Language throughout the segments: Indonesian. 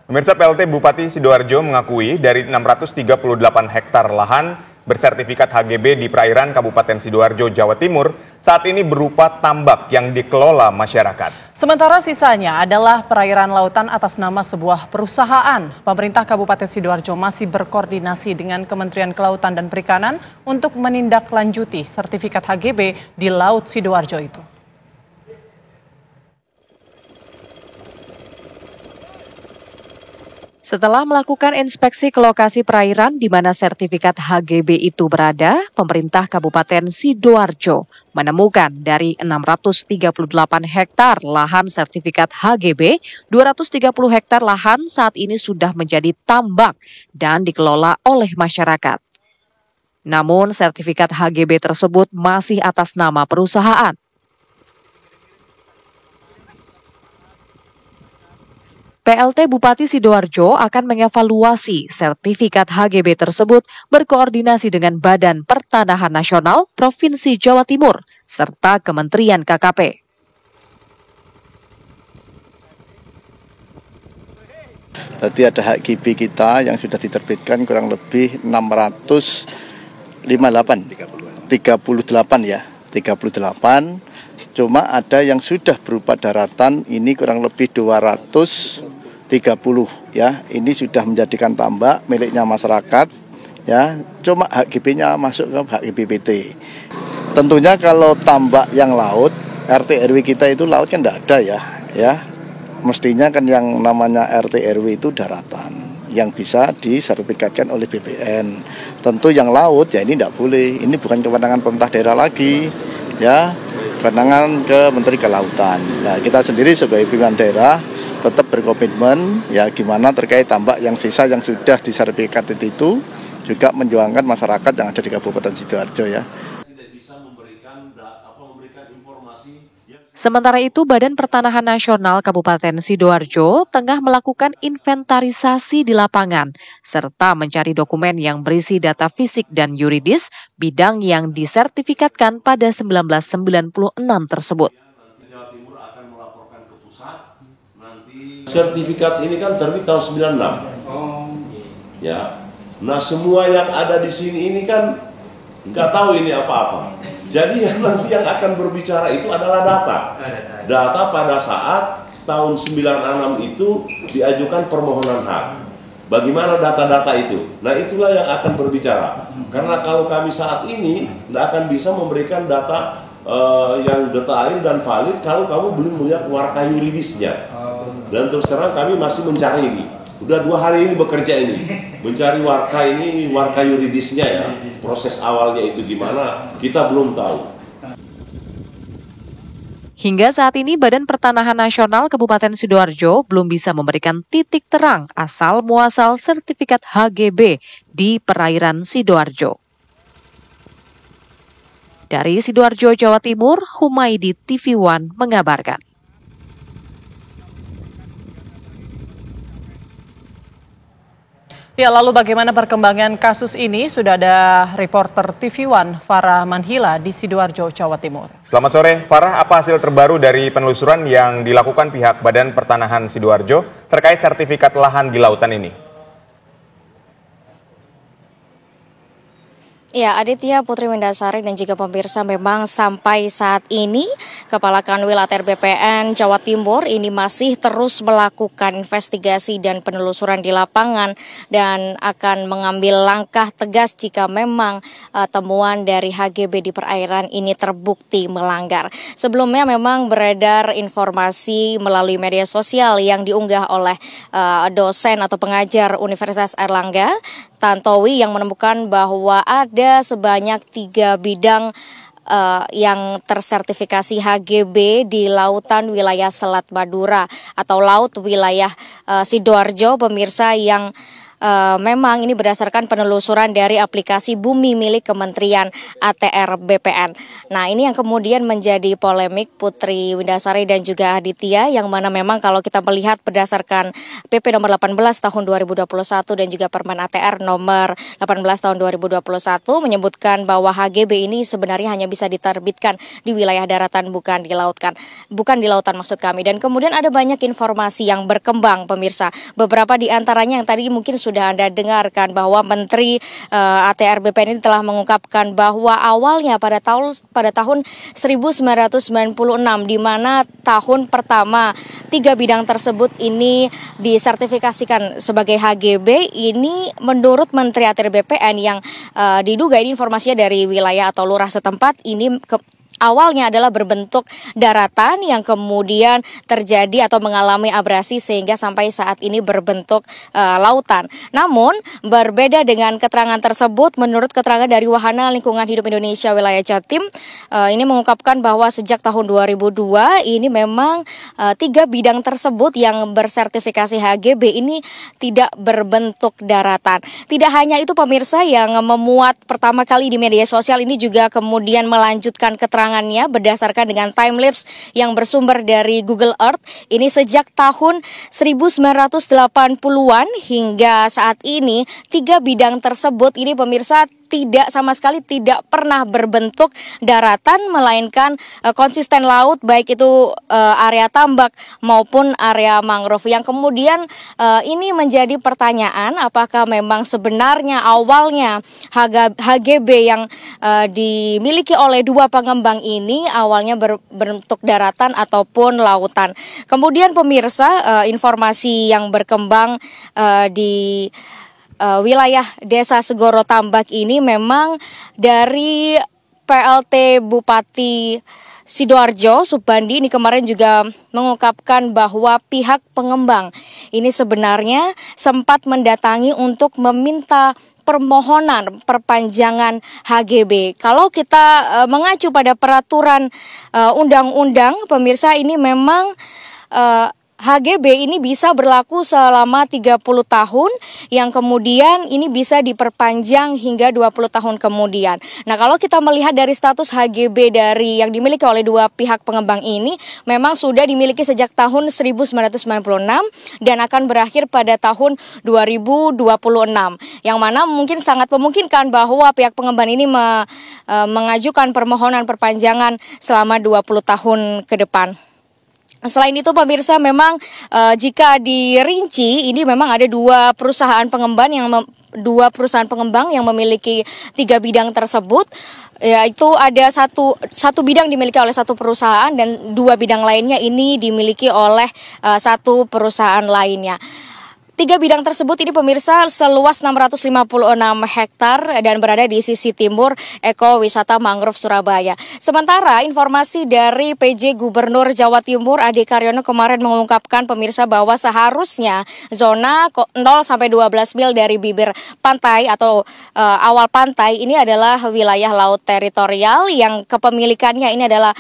Pemirsa, PLT Bupati Sidoarjo mengakui dari 638 hektar lahan bersertifikat HGB di perairan Kabupaten Sidoarjo, Jawa Timur, saat ini berupa tambak yang dikelola masyarakat. Sementara sisanya adalah perairan lautan atas nama sebuah perusahaan. Pemerintah Kabupaten Sidoarjo masih berkoordinasi dengan Kementerian Kelautan dan Perikanan untuk menindaklanjuti sertifikat HGB di Laut Sidoarjo itu. Setelah melakukan inspeksi ke lokasi perairan di mana sertifikat HGB itu berada, pemerintah Kabupaten Sidoarjo menemukan dari 638 hektar lahan sertifikat HGB, 230 hektar lahan saat ini sudah menjadi tambak dan dikelola oleh masyarakat. Namun sertifikat HGB tersebut masih atas nama perusahaan. PLT Bupati Sidoarjo akan mengevaluasi sertifikat HGB tersebut berkoordinasi dengan Badan Pertanahan Nasional Provinsi Jawa Timur serta Kementerian KKP. Tadi ada HGB kita yang sudah diterbitkan kurang lebih 638 ya, 38. Cuma ada yang sudah berupa daratan, ini kurang lebih 230 ya. Ini sudah menjadikan tambak miliknya masyarakat ya. Cuma HGB-nya masuk ke HGB-PT. Tentunya kalau tambak yang laut, RT RW kita itu laut kan tidak ada ya. Mestinya kan yang namanya RT RW itu daratan yang bisa disertifikatkan oleh BPN. Tentu yang laut ya ini tidak boleh. Ini bukan kewenangan pemerintah daerah lagi ya. Kewenangan ke Menteri Kelautan. Nah, kita sendiri sebagai pimpinan daerah tetap berkomitmen ya gimana terkait tambak yang sisa yang sudah disertifikat itu juga menjuangkan masyarakat yang ada di Kabupaten Sidoarjo ya. Sementara itu, Badan Pertanahan Nasional Kabupaten Sidoarjo tengah melakukan inventarisasi di lapangan, serta mencari dokumen yang berisi data fisik dan yuridis bidang yang disertifikatkan pada 1996 tersebut. Sertifikat ini kan terbit tahun 96. Ya. Nah, semua yang ada di sini ini kan nggak tahu ini apa-apa. Jadi yang nanti yang akan berbicara itu adalah data. Data pada saat tahun 96 itu diajukan permohonan hak. Bagaimana data-data itu? Nah, itulah yang akan berbicara. Karena kalau kami saat ini tidak akan bisa memberikan data yang detail dan valid kalau kamu belum melihat warka yuridisnya. Dan terus terang kami masih mencari ini. Udah 2 hari ini bekerja ini, mencari warka yuridisnya ya. Proses awalnya itu gimana, kita belum tahu. Hingga saat ini Badan Pertanahan Nasional Kabupaten Sidoarjo belum bisa memberikan titik terang asal muasal sertifikat HGB di perairan Sidoarjo. Dari Sidoarjo, Jawa Timur, Humaydi TV One mengabarkan. Ya, lalu bagaimana perkembangan kasus ini? Sudah ada reporter TV One Farah Manhila di Sidoarjo, Jawa Timur. Selamat sore, Farah. Apa hasil terbaru dari penelusuran yang dilakukan pihak Badan Pertanahan Sidoarjo terkait sertifikat lahan di lautan ini? Ya, Aditya, Putri Windasari dan juga pemirsa, memang sampai saat ini Kepala Kanwil ATR BPN Jawa Timur ini masih terus melakukan investigasi dan penelusuran di lapangan dan akan mengambil langkah tegas jika memang temuan dari HGB di perairan ini terbukti melanggar. Sebelumnya memang beredar informasi melalui media sosial yang diunggah oleh dosen atau pengajar Universitas Airlangga Tantowi yang menemukan bahwa ada sebanyak 3 bidang yang tersertifikasi HGB di lautan wilayah Selat Madura atau laut wilayah Sidoarjo, pemirsa, yang memang ini berdasarkan penelusuran dari aplikasi Bumi milik Kementerian ATR BPN. Nah, ini yang kemudian menjadi polemik Putri Windasari dan juga Aditya, yang mana memang kalau kita melihat berdasarkan PP nomor 18 tahun 2021 dan juga Permen ATR nomor 18 tahun 2021 menyebutkan bahwa HGB ini sebenarnya hanya bisa diterbitkan di wilayah daratan, bukan di lautan maksud kami. Dan kemudian ada banyak informasi yang berkembang, pemirsa. Beberapa di antaranya yang tadi mungkin sudah Anda dengarkan, bahwa Menteri ATR BPN ini telah mengungkapkan bahwa awalnya pada tahun 1996, di mana tahun pertama 3 bidang tersebut ini disertifikasikan sebagai HGB. Ini menurut Menteri ATR BPN yang diduga ini informasinya dari wilayah atau lurah setempat, ini awalnya adalah berbentuk daratan yang kemudian terjadi atau mengalami abrasi sehingga sampai saat ini berbentuk lautan. Namun berbeda dengan keterangan tersebut, menurut keterangan dari Wahana Lingkungan Hidup Indonesia wilayah Jatim, ini mengungkapkan bahwa sejak tahun 2002 ini memang 3 bidang tersebut yang bersertifikasi HGB ini tidak berbentuk daratan. Tidak hanya itu, pemirsa, yang memuat pertama kali di media sosial ini juga kemudian melanjutkan keterangannya berdasarkan dengan timelapse yang bersumber dari Google Earth. Ini sejak tahun 1980-an hingga saat ini 3 bidang tersebut ini, pemirsa, sama sekali tidak pernah berbentuk daratan, melainkan konsisten laut, baik itu area tambak maupun area mangrove. Yang kemudian ini menjadi pertanyaan, apakah memang sebenarnya awalnya HGB yang dimiliki oleh 2 pengembang ini awalnya berbentuk daratan ataupun lautan. Kemudian, pemirsa, informasi yang berkembang di wilayah Desa Segoro Tambak ini memang dari PLT Bupati Sidoarjo, Subandi, ini kemarin juga mengungkapkan bahwa pihak pengembang ini sebenarnya sempat mendatangi untuk meminta permohonan perpanjangan HGB. Kalau kita mengacu pada peraturan undang-undang, pemirsa, ini memang HGB ini bisa berlaku selama 30 tahun, yang kemudian ini bisa diperpanjang hingga 20 tahun kemudian. Nah, kalau kita melihat dari status HGB dari yang dimiliki oleh 2 pihak pengembang ini, memang sudah dimiliki sejak tahun 1996 dan akan berakhir pada tahun 2026. Yang mana mungkin sangat memungkinkan bahwa pihak pengembang ini mengajukan permohonan perpanjangan selama 20 tahun ke depan. Selain itu, pemirsa, memang jika dirinci, ini memang ada 2 perusahaan pengembang yang memiliki 3 bidang tersebut. Yaitu ada satu bidang dimiliki oleh 1 perusahaan dan 2 bidang lainnya ini dimiliki oleh 1 perusahaan lainnya. 3 bidang tersebut ini, pemirsa, seluas 656 hektar dan berada di sisi timur Ekowisata Mangrove Surabaya. Sementara informasi dari PJ Gubernur Jawa Timur Adi Karyono kemarin mengungkapkan, pemirsa, bahwa seharusnya zona 0 sampai 12 mil dari bibir pantai atau awal pantai ini adalah wilayah laut teritorial yang kepemilikannya ini adalah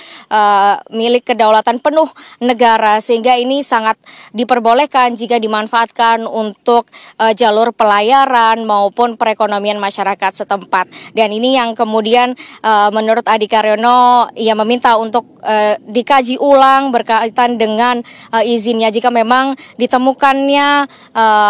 milik kedaulatan penuh negara, sehingga ini sangat diperbolehkan jika dimanfaatkan untuk jalur pelayaran maupun perekonomian masyarakat setempat. Dan ini yang kemudian menurut Adi Karyono ia meminta untuk dikaji ulang berkaitan dengan izinnya. Jika memang ditemukannya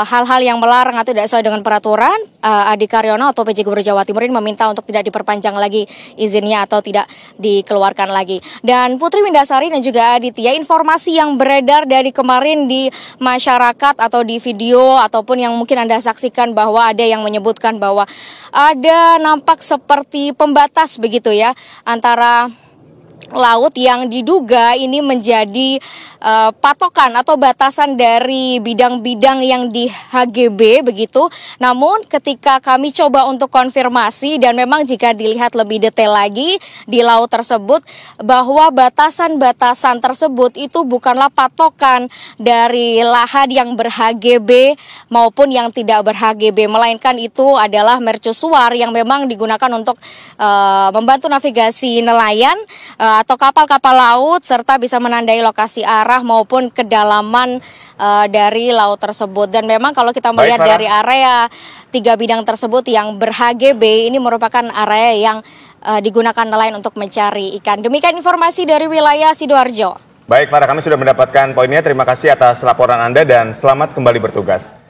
hal-hal yang melarang atau tidak sesuai dengan peraturan, Adi Karyono atau PJ Gubernur Jawa Timur ini meminta untuk tidak diperpanjang lagi izinnya atau tidak dikeluarkan lagi. Dan Putri Windasari dan juga Aditya, informasi yang beredar dari kemarin di masyarakat atau di video ataupun yang mungkin Anda saksikan, bahwa ada yang menyebutkan bahwa ada nampak seperti pembatas begitu ya antara laut yang diduga ini menjadi patokan atau batasan dari bidang-bidang yang di HGB begitu. Namun ketika kami coba untuk konfirmasi, dan memang jika dilihat lebih detail lagi di laut tersebut, bahwa batasan-batasan tersebut itu bukanlah patokan dari lahan yang ber-HGB maupun yang tidak ber-HGB, melainkan itu adalah mercusuar yang memang digunakan untuk membantu navigasi nelayan atau kapal-kapal laut, serta bisa menandai lokasi arah arah maupun kedalaman dari laut tersebut. Dan memang kalau kita melihat Baik, Farah. dari area 3 bidang tersebut yang ber-HGB, ini merupakan area yang digunakan nelayan untuk mencari ikan. Demikian informasi dari wilayah Sidoarjo. Baik Farah, kami sudah mendapatkan poinnya. Terima kasih atas laporan Anda dan selamat kembali bertugas.